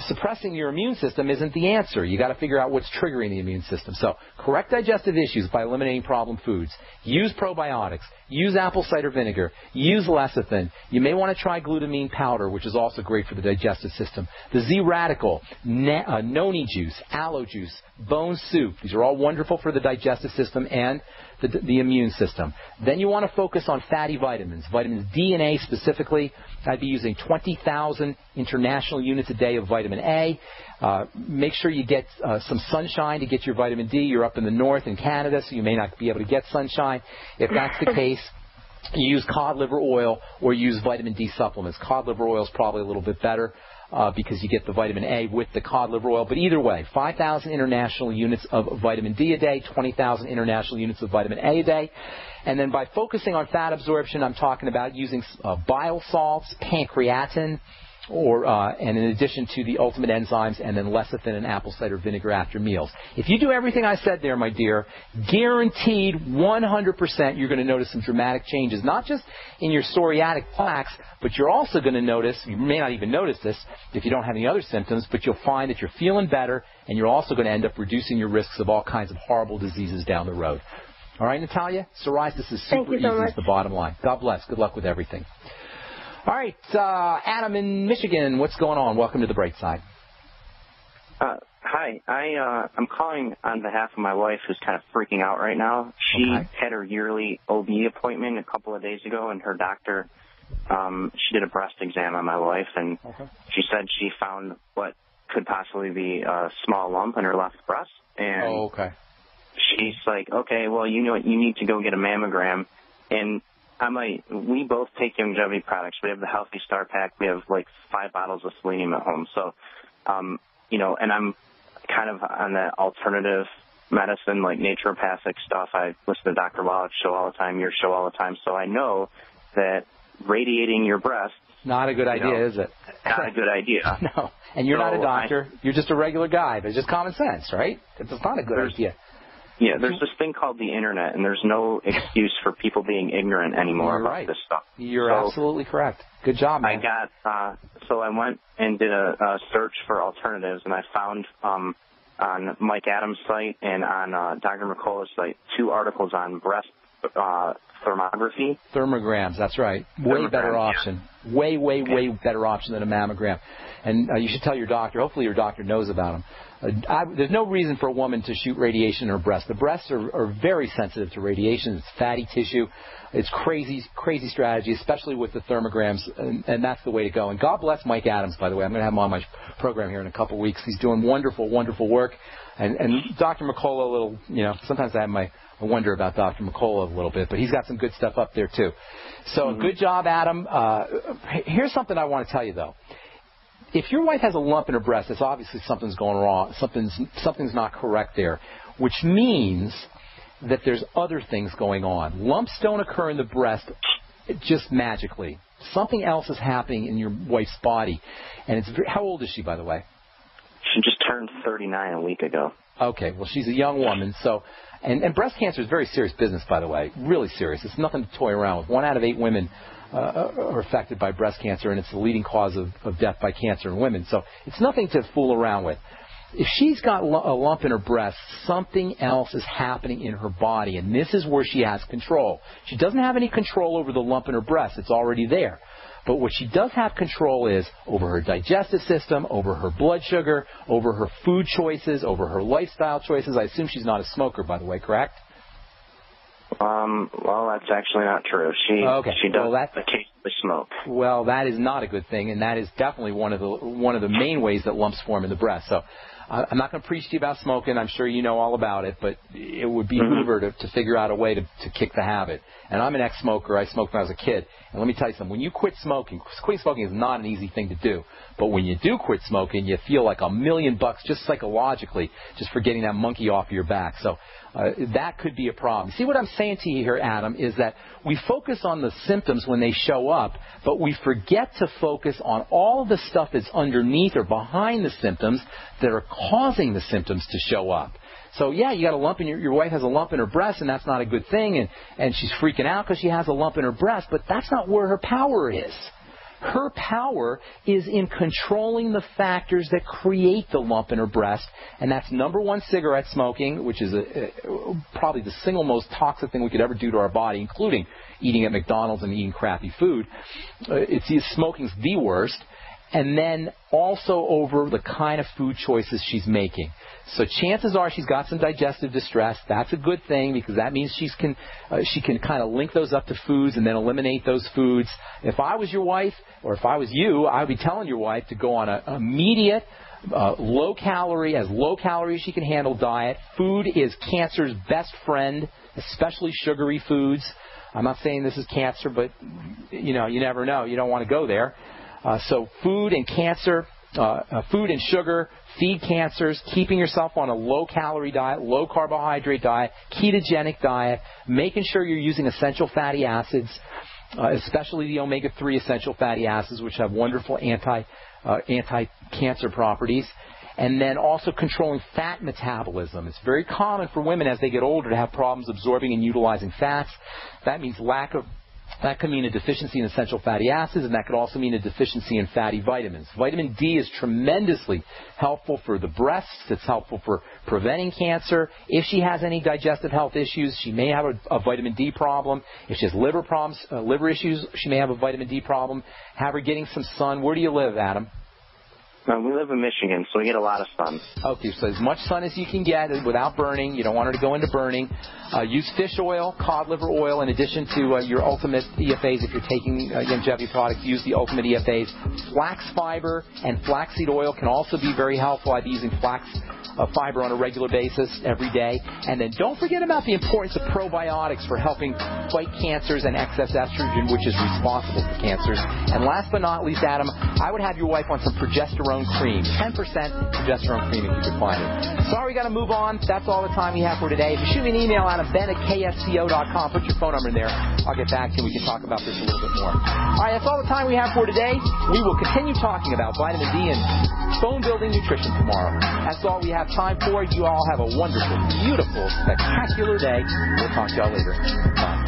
Suppressing your immune system isn't the answer. You got to figure out what's triggering the immune system. So correct digestive issues by eliminating problem foods. Use probiotics. Use apple cider vinegar. Use lecithin. You may want to try glutamine powder, which is also great for the digestive system. The Z-Radical, noni juice, aloe juice, bone soup. These are all wonderful for the digestive system and the immune system. Then you want to focus on fatty vitamins. Vitamins D and A specifically. I'd be using 20,000 international units a day of vitamin A. Make sure you get some sunshine to get your vitamin D. You're up in the north in Canada, so you may not be able to get sunshine. If that's the case, you use cod liver oil or use vitamin D supplements. Cod liver oil is probably a little bit better because you get the vitamin A with the cod liver oil. But either way, 5,000 international units of vitamin D a day, 20,000 international units of vitamin A a day. And then by focusing on fat absorption, I'm talking about using bile salts, pancreatin, and in addition to the ultimate enzymes, and then lecithin and apple cider vinegar after meals. If you do everything I said there, my dear, guaranteed 100% you're going to notice some dramatic changes, not just in your psoriatic plaques, but you're also going to notice, you may not even notice this if you don't have any other symptoms, but you'll find that you're feeling better, and you're also going to end up reducing your risks of all kinds of horrible diseases down the road. All right, Natalia? Psoriasis is super easy is the bottom line. God bless. Good luck with everything. All right, Adam in Michigan, what's going on? Welcome to the Bright Side. Hi, I'm calling on behalf of my wife who's kind of freaking out right now. She had her yearly OB appointment a couple of days ago, and her doctor, she did a breast exam on my wife, and she said she found what could possibly be a small lump in her left breast. And she's like, okay, well, you know what, you need to go get a mammogram. And I'm like, we both take longevity products. We have the Healthy Star Pack. We have like 5 bottles of selenium at home. So, you know, and I'm kind of on the alternative medicine, like naturopathic stuff. I listen to Dr. Wallach's show all the time, your show all the time. So I know that radiating your breast. Not a good idea, is it? Not a good idea. No. And you're not a doctor. You're just a regular guy. There's just common sense, right? It's not a good idea. Yeah, there's this thing called the Internet, and there's no excuse for people being ignorant anymore about this stuff. You're absolutely correct. Good job, man. So I went and did a search for alternatives, and I found on Mike Adams' site and on Dr. McCullough's site 2 articles on breast thermography. Thermograms, that's right. Way better option. Way better option than a mammogram. And you should tell your doctor. Hopefully your doctor knows about them. There's no reason for a woman to shoot radiation in her breast. The breasts are very sensitive to radiation. It's fatty tissue. It's crazy strategy, especially with the thermograms, and that's the way to go. And God bless Mike Adams, by the way. I'm going to have him on my program here in a couple of weeks. He's doing wonderful, wonderful work. And Dr. McCullough, sometimes I wonder about Dr. McCullough a little bit, but he's got some good stuff up there, too. So good job, Adam. Here's something I want to tell you, though. If your wife has a lump in her breast, it's obviously something's going wrong. Something's not correct there, which means that there's other things going on. Lumps don't occur in the breast just magically. Something else is happening in your wife's body. And how old is she, by the way? She just turned 39 a week ago. Okay, well, she's a young woman. So, and breast cancer is very serious business, by the way, really serious. It's nothing to toy around with. 1 out of 8 women are affected by breast cancer, and it's the leading cause of death by cancer in women. So it's nothing to fool around with. If she's got a lump in her breast, something else is happening in her body, and this is where she has control. She doesn't have any control over the lump in her breast. It's already there. But what she does have control is over her digestive system, over her blood sugar, over her food choices, over her lifestyle choices. I assume she's not a smoker, by the way, correct? Well, that's actually not true. She does occasionally smoke. Well, that is not a good thing, and that is definitely one of the main ways that lumps form in the breast. So I'm not going to preach to you about smoking. I'm sure you know all about it, but it would be Hoover to figure out a way to kick the habit. And I'm an ex-smoker. I smoked when I was a kid. And let me tell you something. When you quit smoking is not an easy thing to do. But when you do quit smoking, you feel like $1 million just psychologically just for getting that monkey off your back. So that could be a problem. See, what I'm saying to you here, Adam, is that we focus on the symptoms when they show up, but we forget to focus on all of the stuff that's underneath or behind the symptoms that are causing the symptoms to show up. So, yeah, you got a lump in your wife has a lump in her breast, and that's not a good thing, and she's freaking out because she has a lump in her breast, but that's not where her power is. Her power is in controlling the factors that create the lump in her breast, and that's number one, cigarette smoking, which is probably the single most toxic thing we could ever do to our body, including eating at McDonald's and eating crappy food. Smoking's the worst. And then also over the kind of food choices she's making. So chances are she's got some digestive distress. That's a good thing because that means she can kind of link those up to foods and then eliminate those foods. If I was your wife or if I was you, I would be telling your wife to go on an immediate low calorie as she can handle diet. Food is cancer's best friend, especially sugary foods. I'm not saying this is cancer, but you never know. You don't want to go there. So food and cancer, food and sugar feed cancers, keeping yourself on a low-calorie diet, low-carbohydrate diet, ketogenic diet, making sure you're using essential fatty acids, especially the omega-3 essential fatty acids, which have wonderful anti-cancer properties, and then also controlling fat metabolism. It's very common for women as they get older to have problems absorbing and utilizing fats. That means that can mean a deficiency in essential fatty acids, and that could also mean a deficiency in fatty vitamins. Vitamin D is tremendously helpful for the breasts. It's helpful for preventing cancer. If she has any digestive health issues, she may have a vitamin D problem. If she has liver problems, liver issues, she may have a vitamin D problem. Have her getting some sun. Where do you live, Adam? We live in Michigan, so we get a lot of sun. Okay, so as much sun as you can get without burning. You don't want her to go into burning. Use fish oil, cod liver oil, in addition to your Ultimate EFAs. If you're taking longevity products, use the Ultimate EFAs. Flax fiber and flaxseed oil can also be very helpful. I'd be using flax fiber on a regular basis every day. And then don't forget about the importance of probiotics for helping fight cancers and excess estrogen, which is responsible for cancers. And last but not least, Adam, I would have your wife on some progesterone cream, 10% progesterone cream if you could find it. Sorry, we got to move on. That's all the time we have for today. If you shoot me an email out of ben@ksco.com, put your phone number in there. I'll get back to you. We can talk about this a little bit more. All right, that's all the time we have for today. We will continue talking about vitamin D and bone-building nutrition tomorrow. That's all we have time for. You all have a wonderful, beautiful, spectacular day. We'll talk to y'all later. Bye.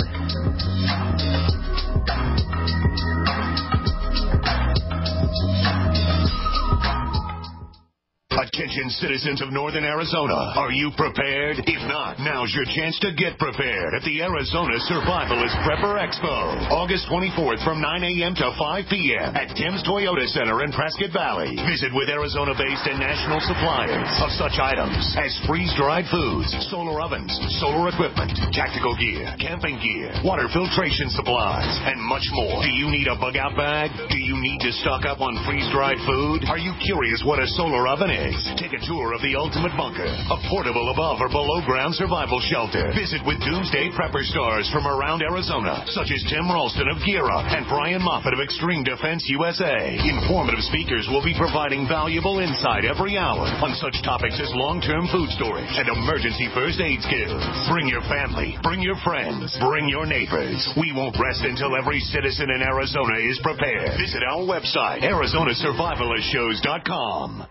Attention citizens of northern Arizona, are you prepared? If not, now's your chance to get prepared at the Arizona Survivalist Prepper Expo, August 24th from 9 a.m. to 5 p.m. at Tim's Toyota Center in Prescott Valley. Visit with Arizona-based and national suppliers of such items as freeze-dried foods, solar ovens, solar equipment, tactical gear, camping gear, water filtration supplies, and much more. Do you need a bug-out bag? Do you need to stock up on freeze-dried food? Are you curious what a solar oven is? Take a tour of the Ultimate Bunker, a portable above or below ground survival shelter. Visit with Doomsday Prepper stars from around Arizona, such as Tim Ralston of Gear Up and Brian Moffitt of Extreme Defense USA. Informative speakers will be providing valuable insight every hour on such topics as long-term food storage and emergency first aid skills. Bring your family, bring your friends, bring your neighbors. We won't rest until every citizen in Arizona is prepared. Visit our website, ArizonaSurvivalistShows.com.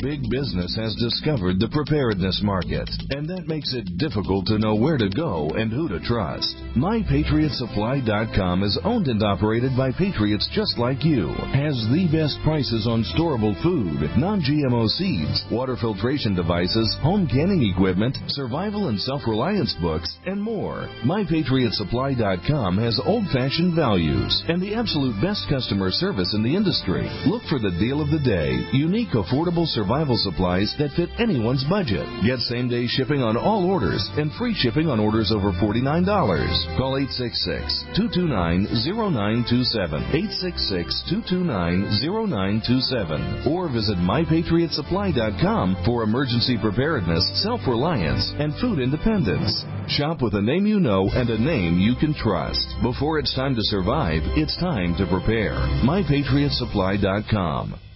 Big business has discovered the preparedness market, and that makes it difficult to know where to go and who to trust. MyPatriotSupply.com is owned and operated by patriots just like you. Has the best prices on storable food, non-GMO seeds, water filtration devices, home canning equipment, survival and self-reliance books, and more. MyPatriotSupply.com has old-fashioned values and the absolute best customer service in the industry. Look for the deal of the day, unique, affordable survival survival supplies that fit anyone's budget. Get same-day shipping on all orders and free shipping on orders over $49. Call 866-229-0927, 866-229-0927, or visit mypatriotsupply.com for emergency preparedness, self-reliance, and food independence. Shop with a name you know and a name you can trust. Before it's time to survive, it's time to prepare. mypatriotsupply.com.